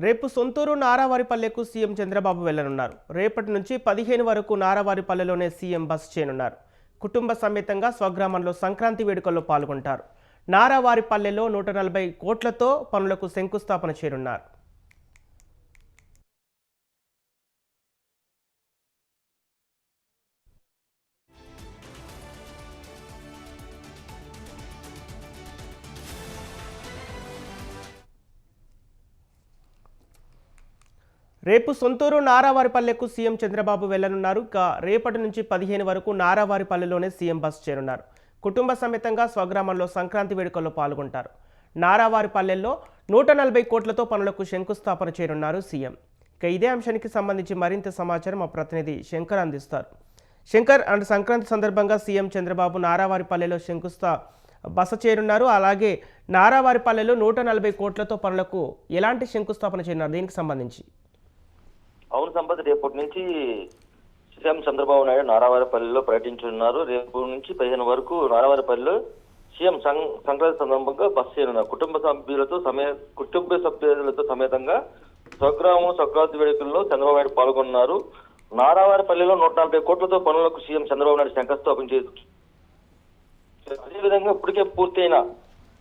రేపు సొంతూరు నారావారిపల్లెకు సీఎం చంద్రబాబు వెళ్లనున్నారు. రేపటి నుంచి 15 వరకు నారావారిపల్లెలోనే సీఎం బస చేయనున్నారు. కుటుంబ సమేతంగా స్వగ్రామంలో సంక్రాంతి వేడుకల్లో పాల్గొంటారు. నారావారిపల్లెలో 140 కోట్లతో పనులకు శంకుస్థాపన చేయనున్నారు. రేపు సొంతూరు నారావారిపల్లెకు సీఎం చంద్రబాబు వెళ్లనున్నారు. రేపటి నుంచి 15 వరకు నారావారిపల్లెలోనే సీఎం బస చేయనున్నారు. కుటుంబ సమేతంగా స్వగ్రామంలో సంక్రాంతి వేడుకల్లో పాల్గొంటారు. నారావారిపల్లెల్లో 140 కోట్లతో పనులకు శంకుస్థాపన చేయనున్నారు సీఎం. ఇదే అంశానికి సంబంధించి మరింత సమాచారం మా ప్రతినిధి శంకర్ అందిస్తారు. శంకర్, సంక్రాంతి సందర్భంగా సీఎం చంద్రబాబు నారావారిపల్లెలో బస చేయనున్నారు. అలాగే నారావారిపల్లెలో 140 కోట్లతో పనులకు ఎలాంటి శంకుస్థాపన చేయనున్నారు? దీనికి సంబంధించి అవును సంపత్, రేపటి నుంచి సీఎం చంద్రబాబు నాయుడు నారావారిపల్లిలో పర్యటించనున్నారు. రేపు నుంచి 15 వరకు నారావారిపల్లిలో సీఎం సంక్రాంతి సందర్భంగా బస చేయనున్నారు. కుటుంబ సభ్యులతో సమేతంగా స్వగ్రామం సంక్రాంతి వేడుకల్లో చంద్రబాబు నాయుడు పాల్గొన్నారు. నారావారిపల్లిలో 140 కోట్లతో పనులకు సీఎం చంద్రబాబు నాయుడు శంకుస్థాపన చేశారు. అదేవిధంగా ఇప్పటికే పూర్తయిన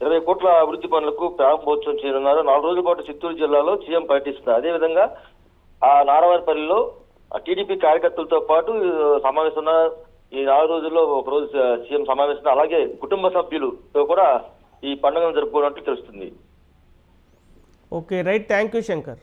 20 కోట్ల అభివృద్ధి పనులకు ప్రారంభోత్సవం చేయనున్నారు. 4 రోజుల పాటు చిత్తూరు జిల్లాలో సీఎం పర్యటిస్తున్నారు. అదేవిధంగా ఆ నారావారిపల్లిలో టీడీపీ కార్యకర్తలతో పాటు సమావేశం ఈ 4 రోజుల్లో ఒక రోజు సీఎం సమావేశం, అలాగే కుటుంబ సభ్యులతో కూడా ఈ పండుగను జరుపుకోవడానికి తెలుస్తుంది. Okay, right. Thank you Shankar.